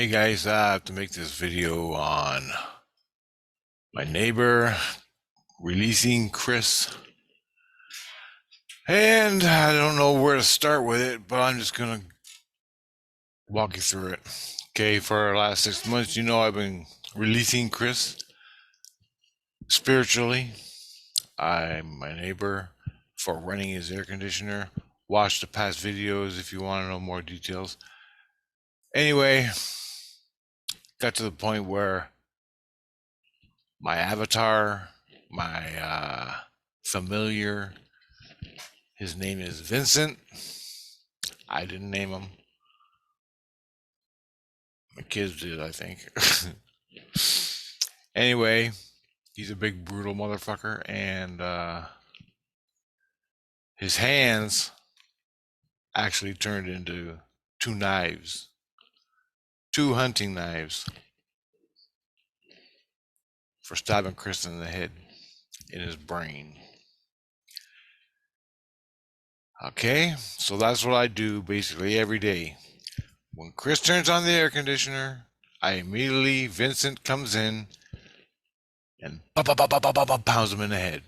Hey guys, I have to make this video on my neighbor releasing Chris. And I don't know where to start with it, but I'm just gonna walk you through it. Okay, for the last 6 months, I've been releasing Chris spiritually. I'm my neighbor for running his air conditioner. Watch the past videos if you want to know more details. Anyway, got to the point where my avatar, my familiar, his name is Vincent. I didn't name him. My kids did, I think. Anyway, he's a big, brutal motherfucker, and his hands actually turned into two knives, two hunting knives, for stabbing Chris in the head, in his brain. Okay, so that's what I do basically every day. When Chris turns on the air conditioner, Vincent comes in and pounds him in the head,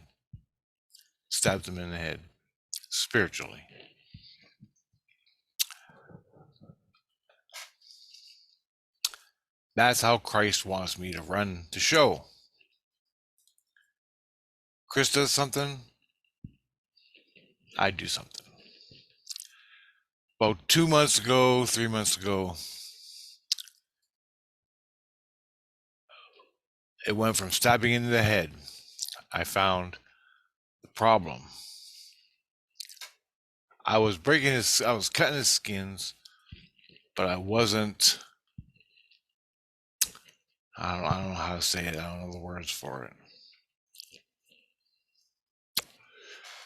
stabs him in the head, spiritually. That's how Christ wants me to run the show. Chris does something, I do something. About 2 months ago, 3 months ago, it went from stabbing into the head. I found the problem. I was cutting his skins, but I wasn't. I don't know how to say it. I don't know the words for it.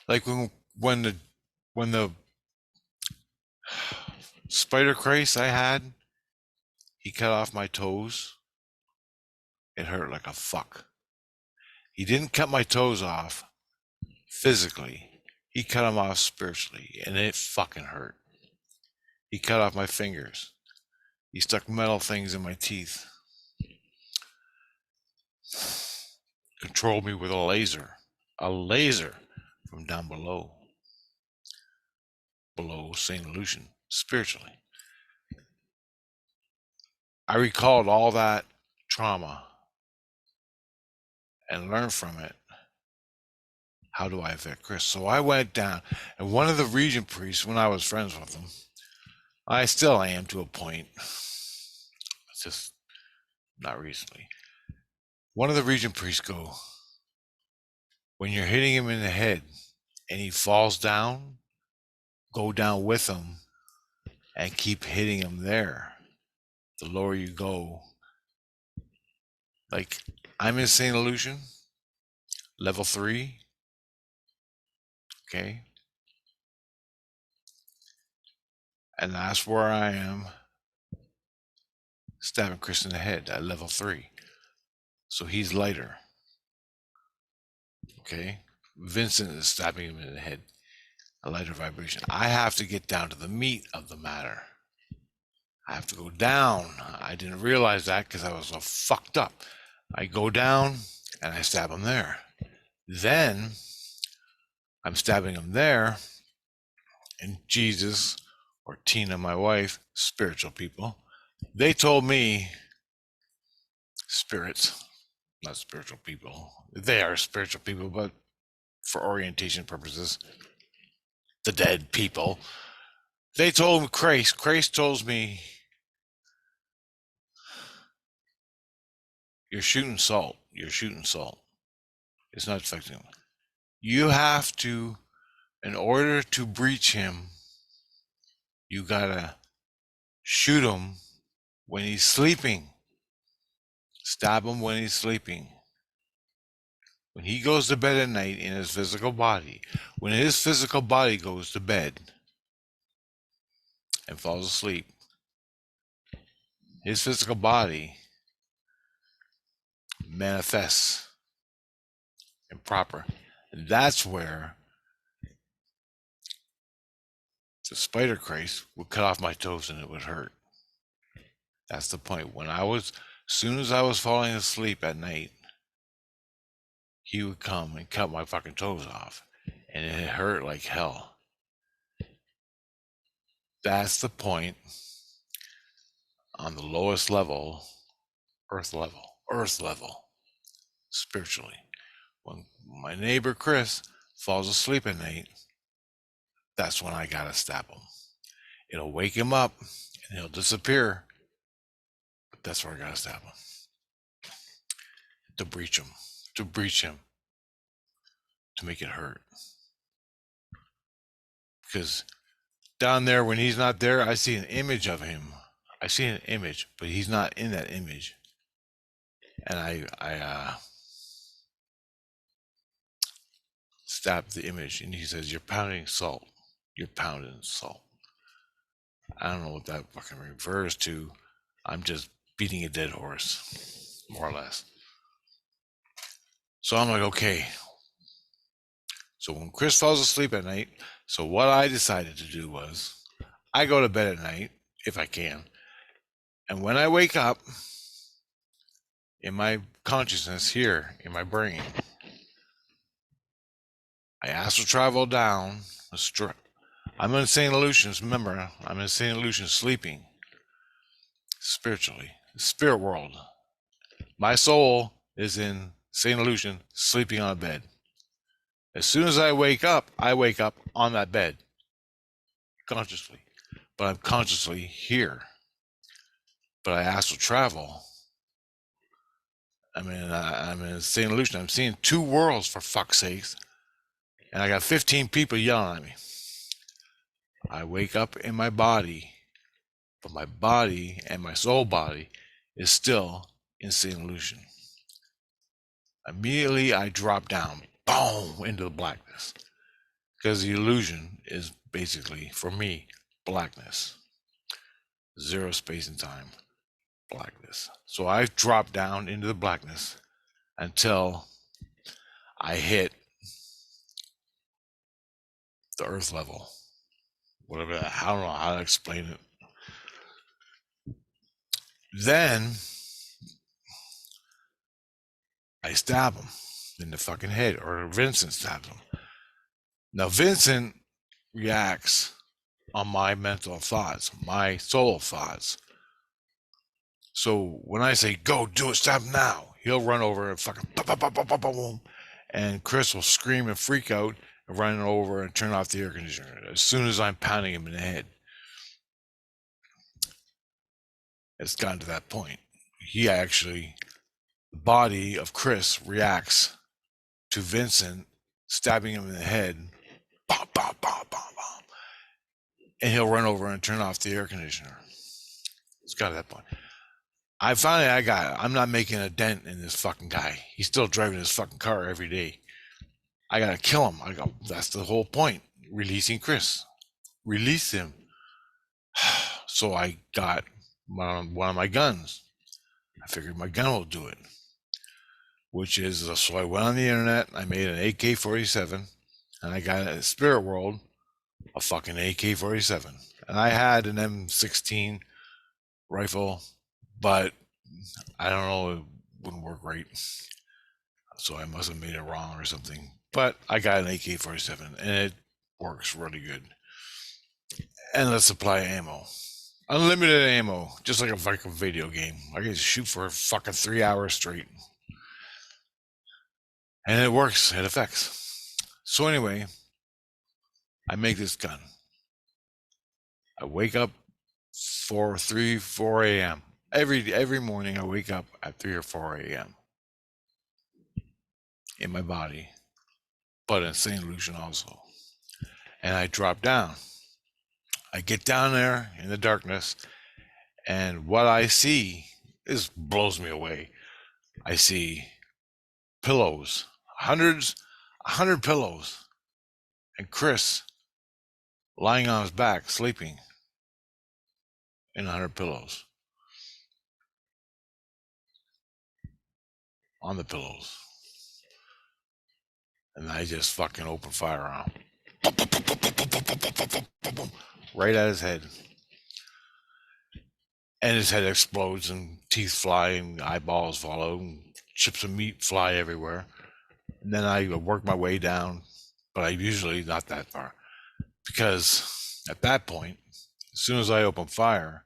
Like when the spider Christ I had, he cut off my toes. It hurt like a fuck. He didn't cut my toes off physically. He cut them off spiritually, and it fucking hurt. He cut off my fingers. He stuck metal things in my teeth. Controlled me with a laser from down below St. Lucian, spiritually. I recalled all that trauma and learned from it. How do I affect Chris? So I went down, and one of the region priests, when I was friends with him, I still am to a point. It's just not recently. One of the region priests go, when you're hitting him in the head and he falls down, go down with him and keep hitting him there. The lower you go, like I'm in St. Lucian, level 3. Okay. And that's where I am, stabbing Chris in the head at level 3. So he's lighter. Okay. Vincent is stabbing him in the head, a lighter vibration. I have to get down to the meat of the matter. I have to go down. I didn't realize that because I was so fucked up. I go down and I stab him there. Then I'm stabbing him there, and Jesus or Tina, my wife, spiritual people, they told me, spirits, not spiritual people, they are spiritual people, but for orientation purposes, the dead people, they told me, Christ told me, you're shooting salt. It's not affecting him. You have to, in order to breach him, you gotta shoot him when he's sleeping. Stab him when he's sleeping. When he goes to bed at night in his physical body, when his physical body goes to bed and falls asleep, his physical body manifests improper. And that's where the spider Christ would cut off my toes and it would hurt. That's the point. As soon as I was falling asleep at night, he would come and cut my fucking toes off. And it hurt like hell. That's the point on the lowest level, earth level, spiritually. When my neighbor Chris falls asleep at night, that's when I gotta stab him. It'll wake him up and he'll disappear, but that's where I gotta stab him. To breach him, to make it hurt. Because down there, when he's not there, I see an image of him. I see an image, but he's not in that image. And I stabbed the image, and he says, "You're pounding salt. You're pounding salt." I don't know what that fucking refers to. I'm just beating a dead horse, more or less. So I'm like, okay. So when Chris falls asleep at night, so what I decided to do was, I go to bed at night, if I can, and when I wake up, in my consciousness here, in my brain, I astral travel down. I'm in St. Lucian's, remember, I'm in St. Lucian's sleeping, spiritually, the spirit world. My soul is in St. Lucian, sleeping on a bed. As soon as I wake up on that bed, consciously. But I'm consciously here. But I astral travel. I'm in St. Lucian. I'm seeing two worlds, for fuck's sakes. And I got 15 people yelling at me. I wake up in my body, but my body and my soul body is still in St. Lucian. Immediately I drop down, boom, into the blackness. Because the illusion is basically, for me, blackness. Zero space and time, blackness. So I drop down into the blackness until I hit the earth level. Whatever that, I don't know how to explain it. Then I stab him in the fucking head, or Vincent stabs him. Now Vincent reacts on my mental thoughts, my soul thoughts. So when I say, go do it, stab him now, he'll run over and fucking boom, and Chris will scream and freak out and run over and turn off the air conditioner as soon as I'm pounding him in the head. It's gotten to that point. He actually, the body of Chris reacts to Vincent stabbing him in the head, bom, bom, bom, bom, bom, and he'll run over and turn off the air conditioner. It's got to that point. I'm not making a dent in this fucking guy. He's still driving his fucking car every day. I gotta kill him. That's the whole point. Releasing Chris. Release him. So I got one of my guns. I figured my gun will do it. So I went on the internet, I made an AK-47, and I got a Spirit World, a fucking AK-47. And I had an M16 rifle, but I don't know, it wouldn't work right. So I must have made it wrong or something. But I got an AK-47 and it works really good. Endless supply of ammo. Unlimited ammo, just like a fucking video game. I can shoot for fucking 3 hours straight. And it works, it affects. So anyway, I make this gun. I wake up 4 a.m. Every morning I wake up at 3 or 4 a.m. in my body, but in St. Lucian also. And I drop down. I get down there in the darkness, and what I see blows me away. I see pillows, 100 pillows, and Chris lying on his back, sleeping in 100 pillows. On the pillows. And I just fucking open fire on him. Right at his head. and his head explodes and teeth fly and eyeballs fall out and chips of meat fly everywhere. And then I work my way down, but I usually not that far because at that point, as soon as I open fire,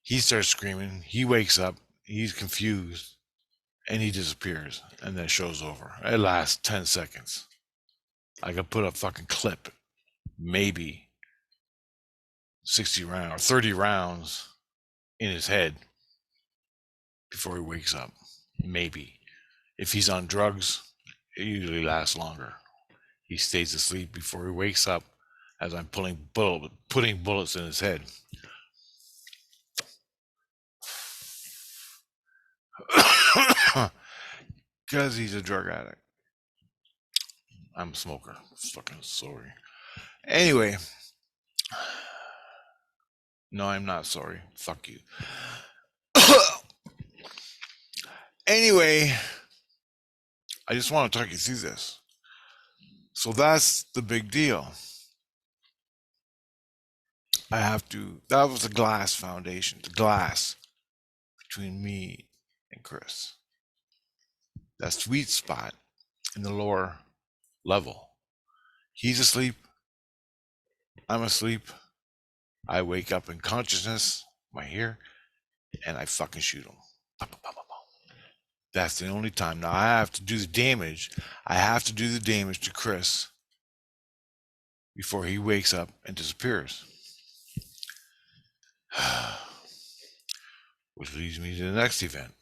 he starts screaming. He wakes up. He's confused and he disappears. And then show's over. It lasts 10 seconds. I could put a fucking clip, maybe 60 rounds or 30 rounds in his head before he wakes up. Maybe. If he's on drugs, it usually lasts longer. He stays asleep before he wakes up as I'm putting bullets in his head. Because he's a drug addict. I'm a smoker. Fucking sorry. Anyway. No, I'm not sorry. Fuck you. Anyway, I just want to talk you through this. So that's the big deal. That was the glass foundation, the glass between me and Chris. That sweet spot in the lower level. He's asleep. I'm asleep. I wake up in consciousness, my ear, and I fucking shoot him. That's the only time. Now I have to do the damage. I have to do the damage to Chris before he wakes up and disappears. Which leads me to the next event.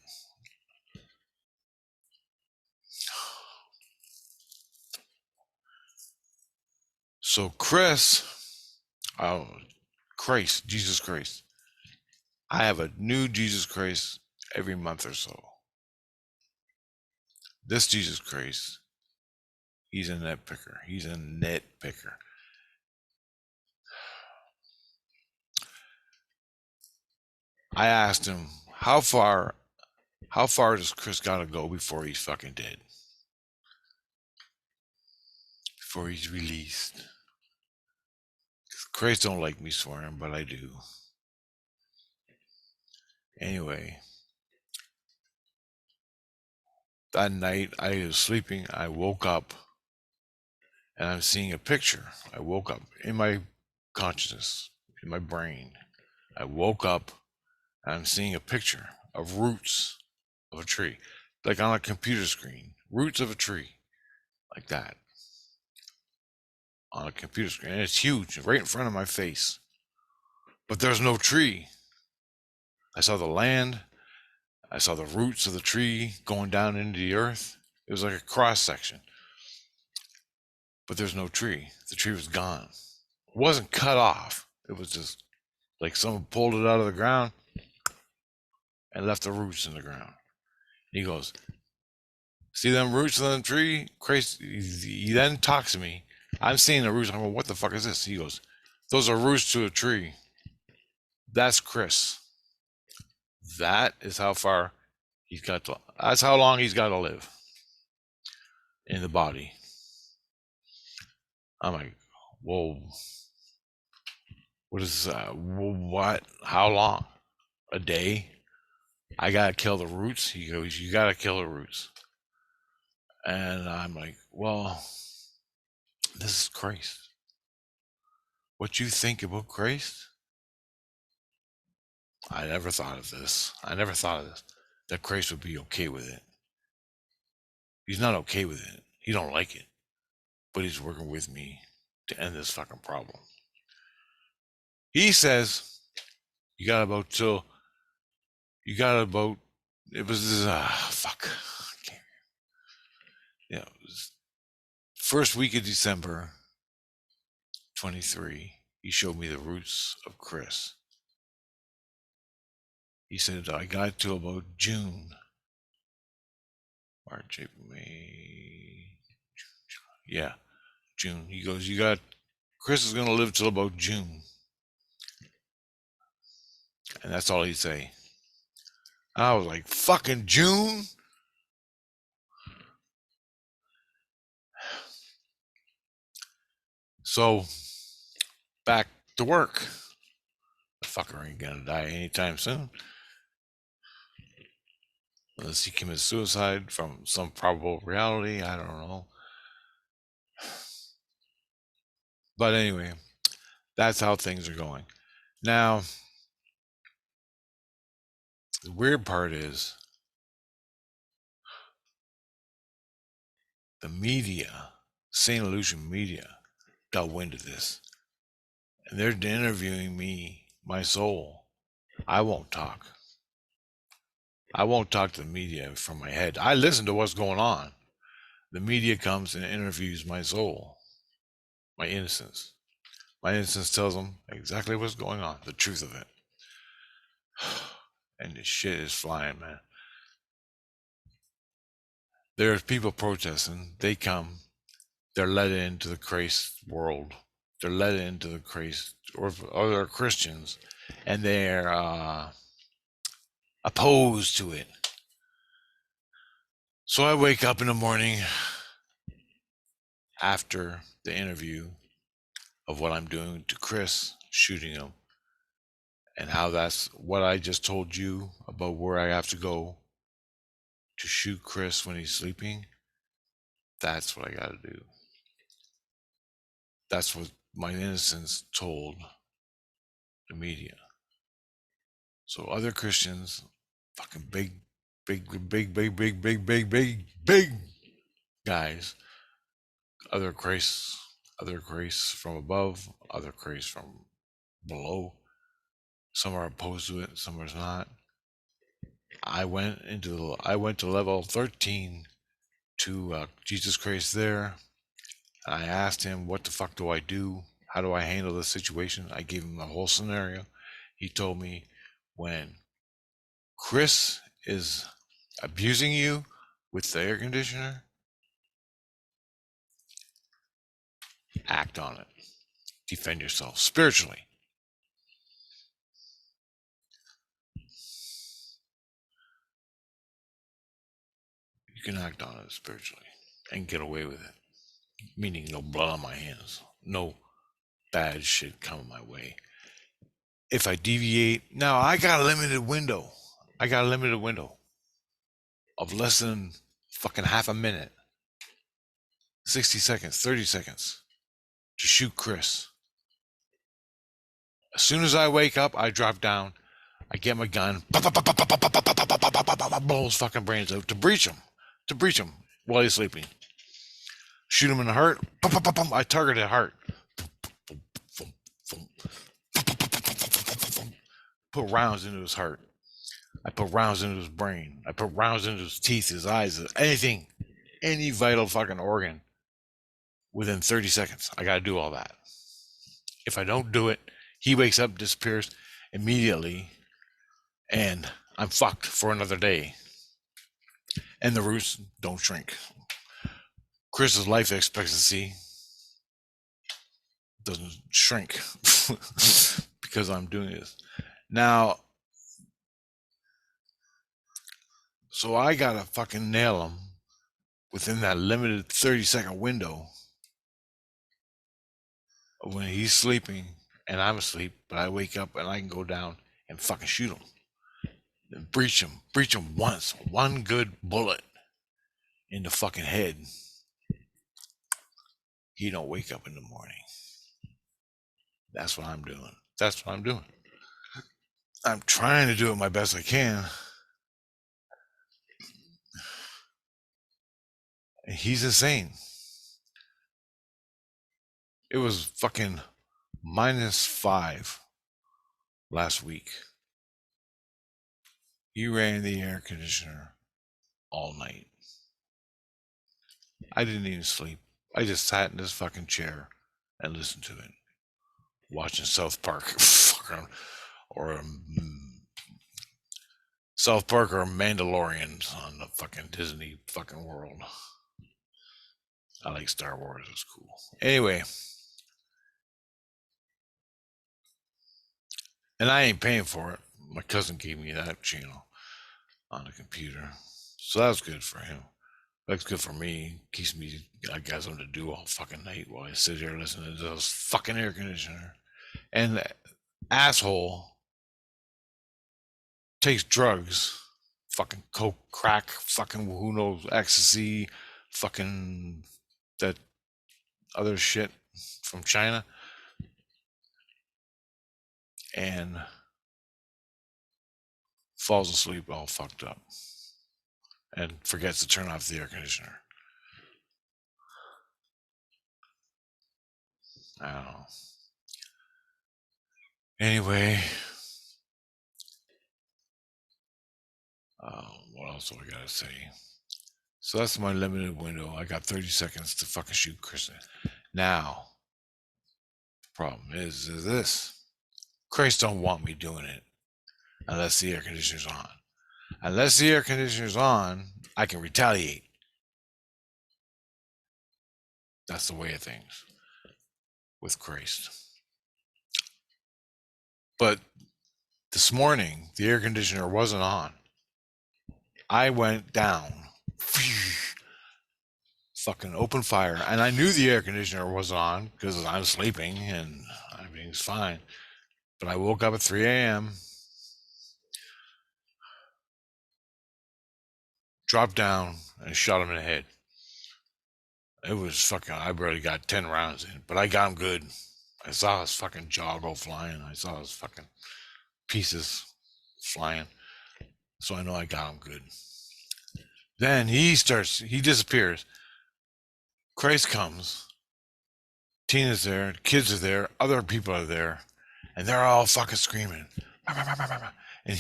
So Chris, Christ, Jesus Christ. I have a new Jesus Christ every month or so. This Jesus Christ, he's a nitpicker. He's a nitpicker. I asked him, how far does Chris gotta go before he's fucking dead? Before he's released. Christ don't like me swearing, but I do. Anyway, that night I was sleeping, I woke up and I'm seeing a picture. I woke up in my consciousness, in my brain. I woke up and I'm seeing a picture of roots of a tree, like on a computer screen, roots of a tree, like that, on a computer screen. And it's huge, right in front of my face. But there's no tree. I saw the land. I saw the roots of the tree going down into the earth. It was like a cross section. But there's no tree. The tree was gone. It wasn't cut off. It was just like someone pulled it out of the ground and left the roots in the ground. He goes, see them roots on the tree? Crazy. He then talks to me. I'm seeing the roots. I'm going, what the fuck is this? He goes, those are roots to a tree. That's Chris. That is how far he's got to, that's how long he's got to live in the body. I'm like, whoa. What is what? How long? A day? I gotta kill the roots? He goes, you gotta kill the roots. And I'm like, well, this is Christ. What you think about Christ? I never thought of this. That Christ would be okay with it. He's not okay with it. He don't like it. But he's working with me to end this fucking problem. He says, it was, fuck. Yeah, it was first week of December 23. He showed me the roots of Chris. He said, I got to about June. March, April, May. Yeah, June. He goes, Chris is going to live till about June. And that's all he'd say. I was like, fucking June? So, back to work. Fucker ain't gonna die anytime soon. Unless he commits suicide from some probable reality. I don't know. But anyway, that's how things are going. Now, the weird part is the media, St. Lucian media, got wind of this. And they're interviewing me, my soul. I won't talk. I won't talk to the media from my head. I listen to what's going on. The media comes and interviews my soul, my innocence. My innocence tells them exactly what's going on, the truth of it. And this shit is flying, man. There's people protesting. They come. They're let into the Christ world. They're let into the Christ, or they're Christians, and they're opposed to it. So I wake up in the morning after the interview of what I'm doing to Chris, shooting him, and how that's what I just told you about where I have to go to shoot Chris when he's sleeping. That's what I got to do. That's what my innocence told the media. So other Christians, fucking big guys, other grace from above, other grace from below. Some are opposed to it, some are not. I went to level 13 to Jesus Christ there. And I asked him, what the fuck do I do? How do I handle this situation? I gave him the whole scenario. He told me, when Chris is abusing you with the air conditioner, act on it. Defend yourself spiritually. You can act on it spiritually and get away with it. Meaning no blood on my hands. No bad shit coming my way. If I deviate, now I got a limited window. Of less than fucking half a minute. 60 seconds, 30 seconds to shoot Chris. As soon as I wake up, I drop down. I get my gun, blow his fucking brains out to breach him while he's sleeping. Shoot him in the heart. I target the heart. Put rounds into his heart. I put rounds into his brain. I put rounds into his teeth, his eyes, anything, any vital fucking organ within 30 seconds. I got to do all that. If I don't do it, he wakes up, disappears immediately, and I'm fucked for another day. And the roots don't shrink. Chris's life expectancy doesn't shrink because I'm doing this. Now, so I gotta fucking nail him within that limited 30-second window of when he's sleeping and I'm asleep, but I wake up and I can go down and fucking shoot him. And breach him once, one good bullet in the fucking head. He don't wake up in the morning. That's what I'm doing. I'm trying to do it my best I can. And he's insane. It was fucking -5 last week. He ran the air conditioner all night. I didn't even sleep. I just sat in this fucking chair and listened to it. Watching South Park or South Park or Mandalorians on the fucking Disney fucking world. I like Star Wars. It's cool. Anyway. And I ain't paying for it. My cousin gave me that channel on the computer. So that was good for him. That's good for me. Keeps me, I got something to do all fucking night while I sit here listening to this fucking air conditioner. And the asshole takes drugs, fucking coke, crack, fucking who knows, ecstasy, fucking that other shit from China, and falls asleep all fucked up and forgets to turn off the air conditioner. I don't know. Anyway, what else do I gotta say? So that's my limited window. I got 30 seconds to fucking shoot Kristen. Now, the problem is this. Christ don't want me doing it unless the air conditioner's on. Unless the air conditioner's on, I can retaliate. That's the way of things with Christ. But this morning, the air conditioner wasn't on. I went down, fucking open fire, and I knew the air conditioner wasn't on because I'm sleeping and everything's fine. But I woke up at 3 a.m., dropped down, and shot him in the head. It was fucking, I barely got 10 rounds in, but I got him good. I saw his fucking jaw go flying. I saw his fucking pieces flying. So I know I got him good. Then he disappears. Christ comes. Tina's there, kids are there, other people are there, and they're all fucking screaming. And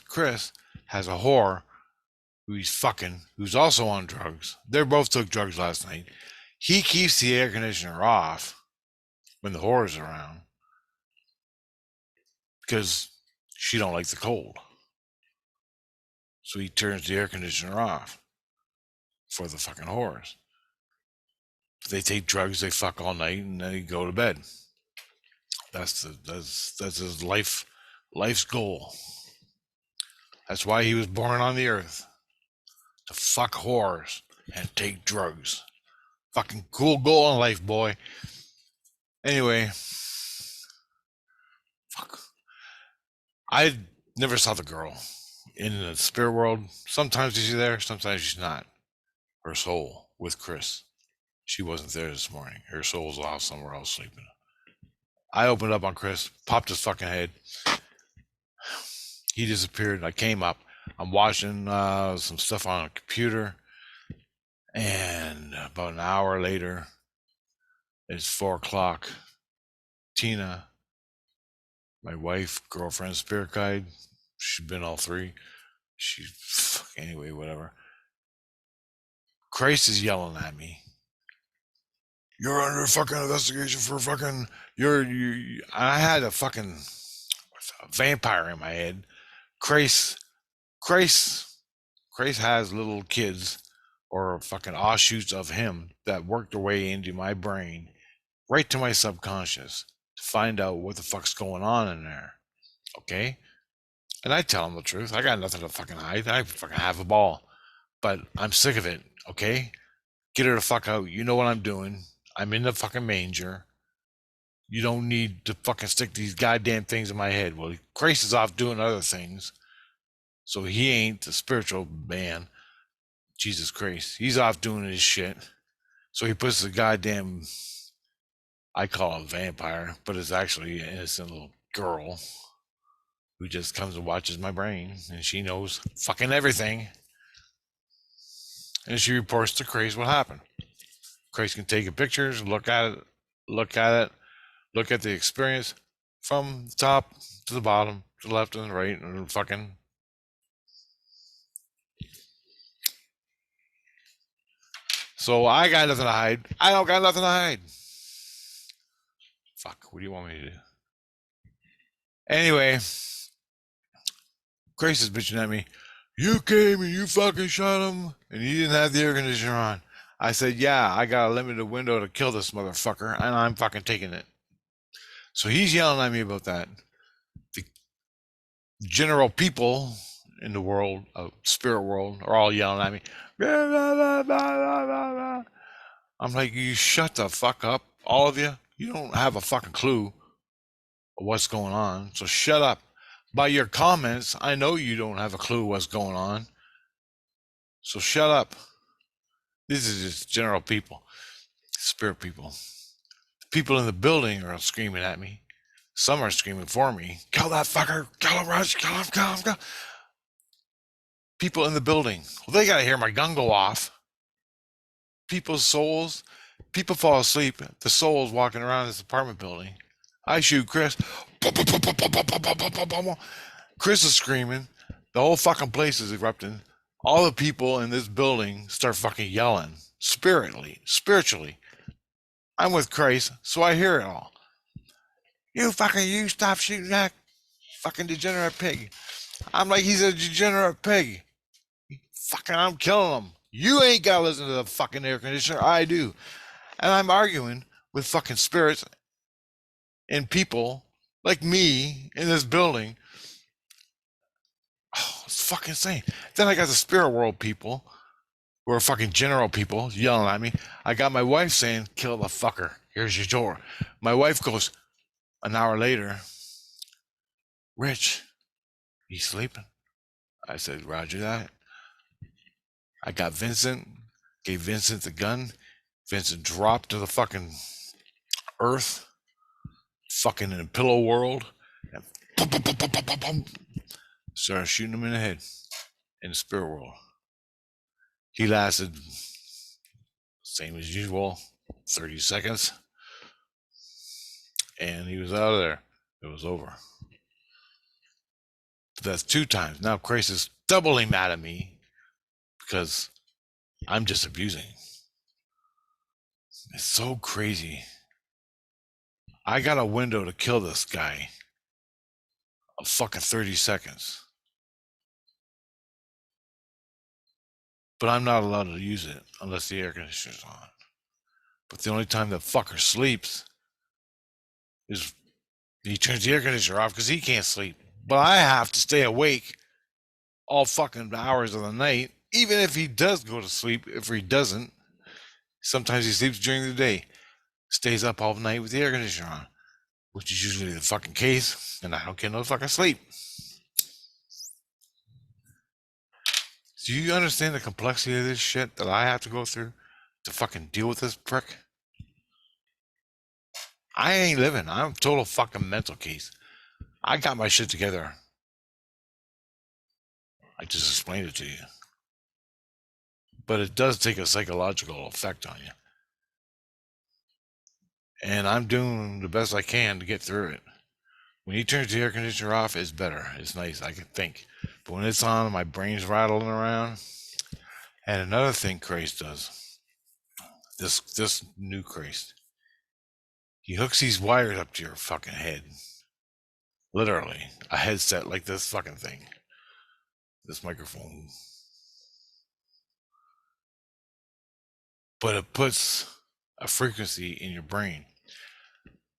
Chris has a whore who he's fucking, who's also on drugs. They both took drugs last night. He keeps the air conditioner off when the whore's around because she don't like the cold. So he turns the air conditioner off for the fucking whores. They take drugs, they fuck all night, and then they go to bed. That's his life's goal. That's why he was born on the earth. To fuck whores and take drugs. Fucking cool goal in life, boy. Anyway, fuck. I never saw the girl in the spirit world. Sometimes she's there, sometimes she's not. Her soul with Chris. She wasn't there this morning. Her soul's off somewhere else sleeping. I opened up on Chris, popped his fucking head. He disappeared. I came up. I'm watching some stuff on a computer. And about an hour later, it's 4 o'clock. Tina, my wife, girlfriend, spirit guide, she's been all three. Anyway, whatever. Christ is yelling at me. You're under fucking investigation for fucking, I had a fucking vampire in my head. Christ has little kids or fucking offshoots of him that worked their way into my brain, right to my subconscious to find out what the fuck's going on in there. Okay? And I tell him the truth. I got nothing to fucking hide. I fucking have a ball. But I'm sick of it. Okay? Get her the fuck out. You know what I'm doing. I'm in the fucking manger. You don't need to fucking stick these goddamn things in my head. Well, Christ is off doing other things. So he ain't the spiritual man. Jesus Christ. He's off doing his shit. So he puts the goddamn, I call it a vampire, but it's actually an innocent little girl who just comes and watches my brain, and she knows fucking everything. And she reports to Christ what happened. Christ can take pictures, look at it, look at the experience from the top to the bottom, to the left and the right, and fucking. So I got nothing to hide. I don't got nothing to hide. Fuck, what do you want me to do? Anyway, Grace is bitching at me. You came and you fucking shot him, and you didn't have the air conditioner on. I said, yeah, I got a limited window to kill this motherfucker, and I'm fucking taking it. So he's yelling at me about that. The general people in the world, spirit world, are all yelling at me. I'm like, you shut the fuck up, all of you. You don't have a fucking clue of what's going on, so shut up. By your comments, I know you don't have a clue what's going on. So shut up. These are just general people, spirit people. The people in the building are screaming at me. Some are screaming for me. Kill that fucker. Kill him, Rush. Kill him, kill him, kill him. People in the building. Well, they got to hear my gun go off. People's souls. People fall asleep. The souls walking around this apartment building. I shoot Chris. Chris is screaming. The whole fucking place is erupting. All the people in this building start fucking yelling. Spiritually. I'm with Christ, so I hear it all. You stop shooting that fucking degenerate pig. I'm like, he's a degenerate pig. Fucking, I'm killing him. You ain't got to listen to the fucking air conditioner. I do. And I'm arguing with fucking spirits and people like me in this building. Oh, it's fucking insane. Then I got the spirit world people who are fucking general people yelling at me. I got my wife saying, kill the fucker. Here's your door. My wife goes an hour later, Rich, he's sleeping. I said, Roger that. I got Vincent, gave Vincent the gun. Vincent dropped to the fucking earth, fucking in a pillow world, and started shooting him in the head in the spirit world. He lasted, same as usual, 30 seconds, and he was out of there. It was over. But that's 2 times. Now Chris is doubly mad at me because I'm just abusing. It's so crazy. I got a window to kill this guy of fucking 30 seconds. But I'm not allowed to use it unless the air conditioner's on. But the only time the fucker sleeps is he turns the air conditioner off because he can't sleep. But I have to stay awake all fucking hours of the night, even if he does go to sleep. If he doesn't, sometimes he sleeps during the day, stays up all night with the air conditioner on, which is usually the fucking case, and I don't get no fucking sleep. Do you understand the complexity of this shit that I have to go through to fucking deal with this prick? I ain't living. I'm a total fucking mental case. I got my shit together. I just explained it to you. But it does take a psychological effect on you. And I'm doing the best I can to get through it. When he turns the air conditioner off, it's better. It's nice. I can think. But when it's on, my brain's rattling around. And another thing Christ does, this new Christ, he hooks these wires up to your fucking head. Literally, a headset like this fucking thing. This microphone. But it puts a frequency in your brain.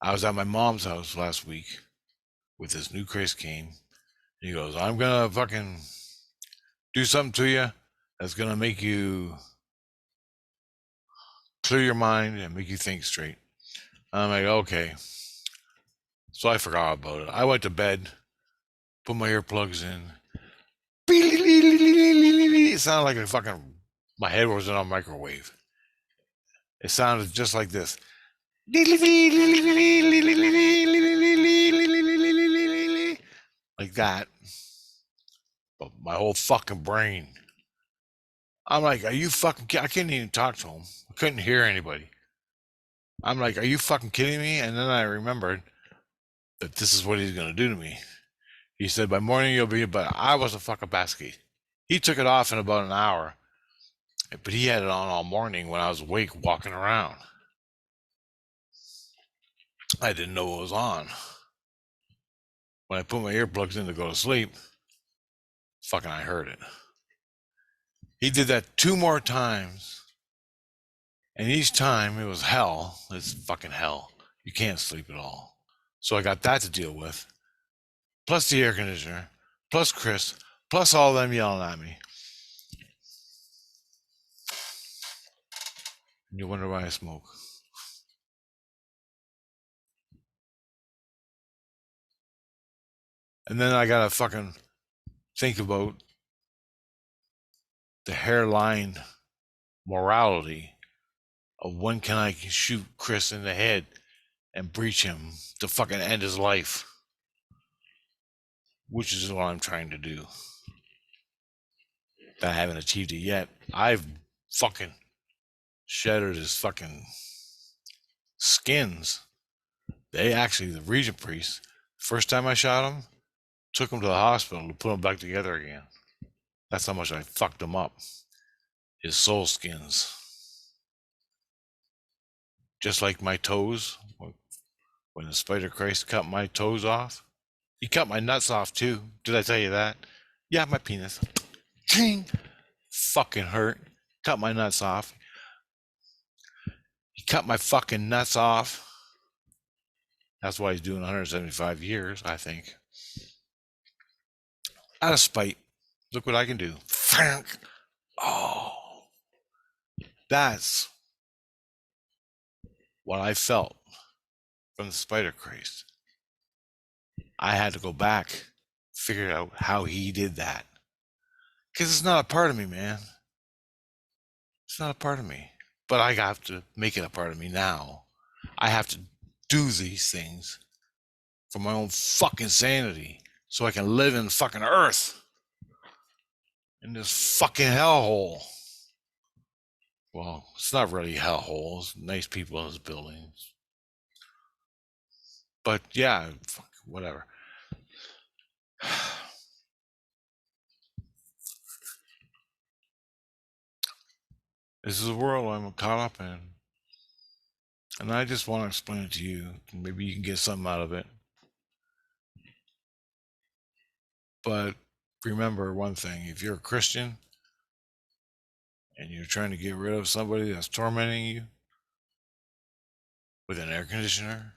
I was at my mom's house last week with this new Christ came. He goes, I'm gonna fucking do something to you that's gonna make you clear your mind and make you think straight. I'm like, okay. So I forgot about it. I went to bed, put my earplugs in. It sounded like a fucking, my head was in a microwave. It sounded just like this. Like that. But my whole fucking brain. I'm like, are you fucking, I couldn't even talk to him. I couldn't hear anybody. I'm like, are you fucking kidding me? And then I remembered that this is what he's going to do to me. He said, by morning you'll be, but I was a fucking basket. He took it off in about an hour, but he had it on all morning when I was awake walking around. I didn't know it was on. When I put my earplugs in to go to sleep, fucking I heard it. He did that 2 more times. And each time it was hell. It's fucking hell. You can't sleep at all. So I got that to deal with. Plus the air conditioner. Plus Chris. Plus all them yelling at me. And you wonder why I smoke. And then I gotta fucking think about the hairline morality of when can I shoot Chris in the head and breach him to fucking end his life, which is what I'm trying to do. But I haven't achieved it yet. I've fucking shattered his fucking skins. They actually, the Regent priest, first time I shot him, took him to the hospital to put him back together again. That's how much I fucked him up. His soul skins. Just like my toes, when the Spider Christ cut my toes off, he cut my nuts off too. Did I tell you that? Yeah, my penis. Ching! Fucking hurt. Cut my nuts off. He cut my fucking nuts off. That's why he's doing 175 years, I think. Out of spite. Look what I can do. Oh. That's what I felt from the Spider Christ. I had to go back, figure out how he did that. Because it's not a part of me, man. It's not a part of me. But I have to make it a part of me now. I have to do these things for my own fucking sanity so I can live in fucking Earth. In this fucking hellhole. Well, it's not really hellhole. It's nice people in this building. But yeah, fuck, whatever. This is a world I'm caught up in. And I just want to explain it to you. Maybe you can get something out of it. But remember one thing. If you're a Christian and you're trying to get rid of somebody that's tormenting you with an air conditioner,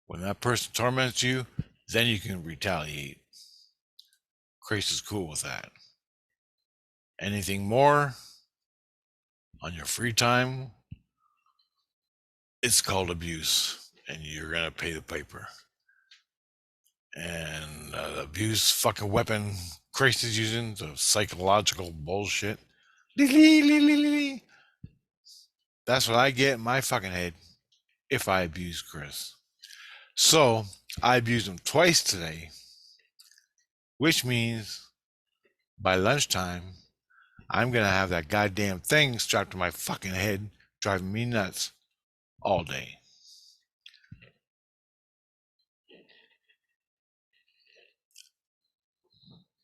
when that person torments you, then you can retaliate. Christ is cool with that. Anything more on your free time, it's called abuse, and you're gonna pay the piper. And the abuse fucking weapon Christ is using, the psychological bullshit. That's what I get in my fucking head if I abuse Chris. So I abused him twice today, which means by lunchtime, I'm gonna have that goddamn thing strapped to my fucking head, driving me nuts all day.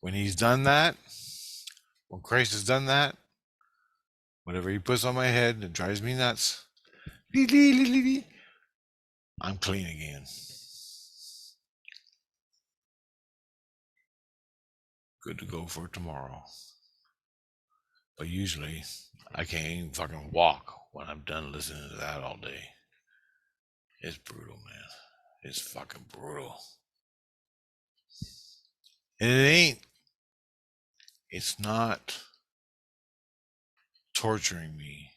When he's done that, when Christ has done that, whatever he puts on my head that drives me nuts, I'm clean again. Good to go for tomorrow. But usually, I can't even fucking walk when I'm done listening to that all day. It's brutal, man. It's fucking brutal. And it ain't. It's not torturing me.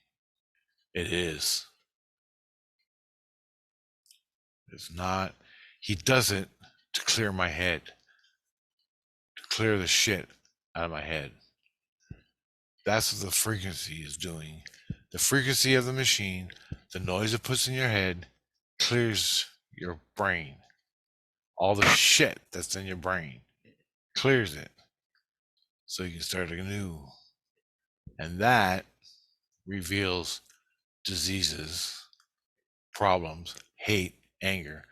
It is. It's not. He does it to clear my head, to clear the shit out of my head. That's what the frequency is doing. The frequency of the machine, the noise it puts in your head, clears your brain. All the shit that's in your brain clears it so you can start anew. And that reveals diseases, problems, hate, anger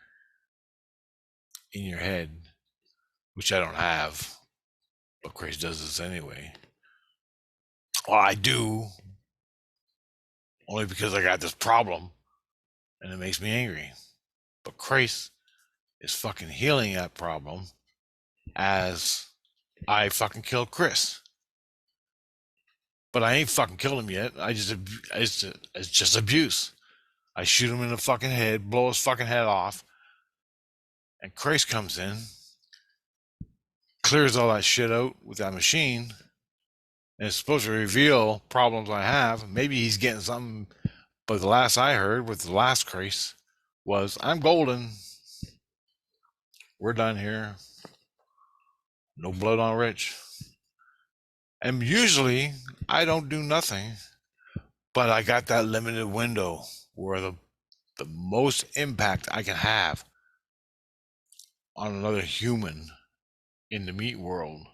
in your head, which I don't have, but Christ does this anyway. Well, I do, only because I got this problem and it makes me angry. But Christ is fucking healing that problem as I fucking killed Chris. But I ain't fucking killed him yet. It's just abuse. I shoot him in the fucking head, blow his fucking head off, and Christ comes in, clears all that shit out with that machine, and it's supposed to reveal problems I have. Maybe he's getting something, but the last I heard with the last Christ was, I'm golden. we're done here. No blood on Rich. And usually I don't do nothing, but I got that limited window where the most impact I can have on another human in the meat world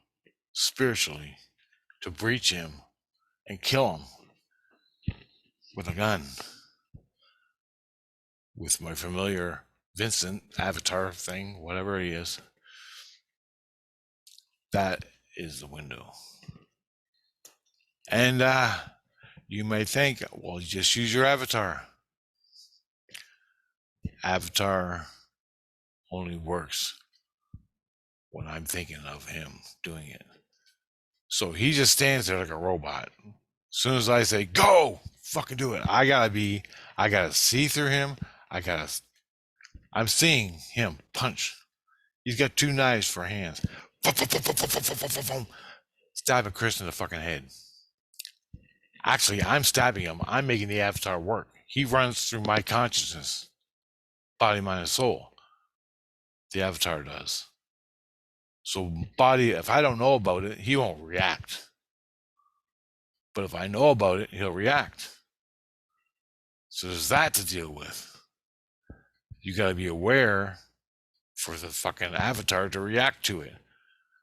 spiritually to breach him and kill him with a gun with my familiar Vincent avatar thing, whatever he is. That is the window. And you may think, well, just use your avatar. Avatar only works when I'm thinking of him doing it. So he just stands there like a robot. As soon as I say, go, fucking do it. I gotta see through him. I'm seeing him punch. He's got 2 knives for hands. Stabbing Chris in the fucking head. Actually, I'm stabbing him. I'm making the avatar work. He runs through my consciousness, body, mind, and soul. The avatar does. So body, if I don't know about it, he won't react. But if I know about it, he'll react. So there's that to deal with. You got to be aware for the fucking avatar to react to it.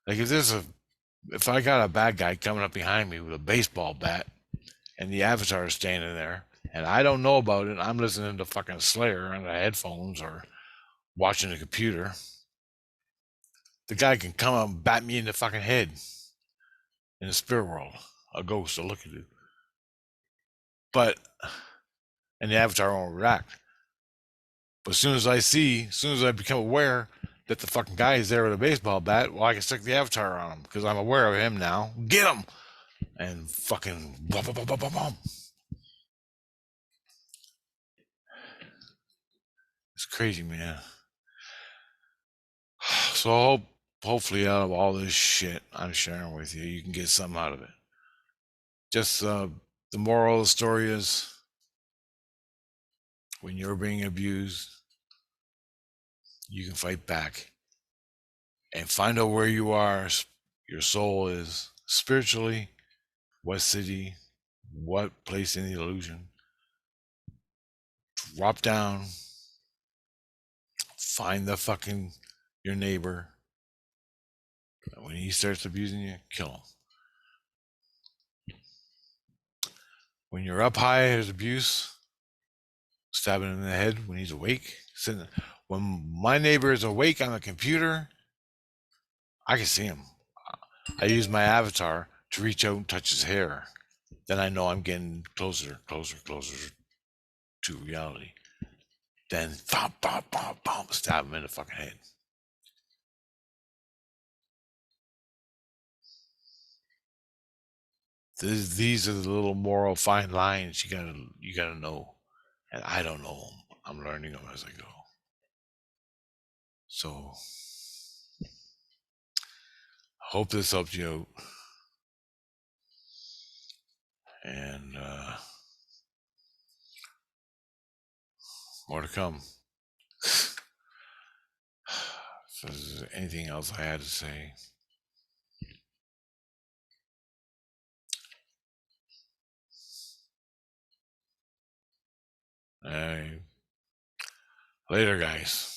Like if I got a bad guy coming up behind me with a baseball bat and the avatar is standing there and I don't know about it, I'm listening to fucking Slayer on the headphones or watching the computer, the guy can come up and bat me in the fucking head in the spirit world. A ghost will look at you. And the avatar won't react. But as soon as I become aware that the fucking guy is there with a baseball bat, well, I can stick the avatar on him because I'm aware of him now. Get him! And fucking blah, blah, blah, blah, blah, blah. It's crazy, man. So hopefully out of all this shit I'm sharing with you, you can get something out of it. Just the moral of the story is when you're being abused, you can fight back and find out where you are, your soul is spiritually, what city, what place in the illusion. Drop down, find the fucking your neighbor. When he starts abusing you, kill him. When you're up high, there's abuse. Stab him in the head when he's awake. When my neighbor is awake on the computer, I can see him. I use my avatar to reach out and touch his hair. Then I know I'm getting closer to reality. Then thump, bump, bump, bump, stab him in the fucking head. These are the little moral fine lines you gotta know, and I don't know them. I'm learning them as I go. So, hope this helped you out, and more to come. So, is there anything else I had to say? Later, guys.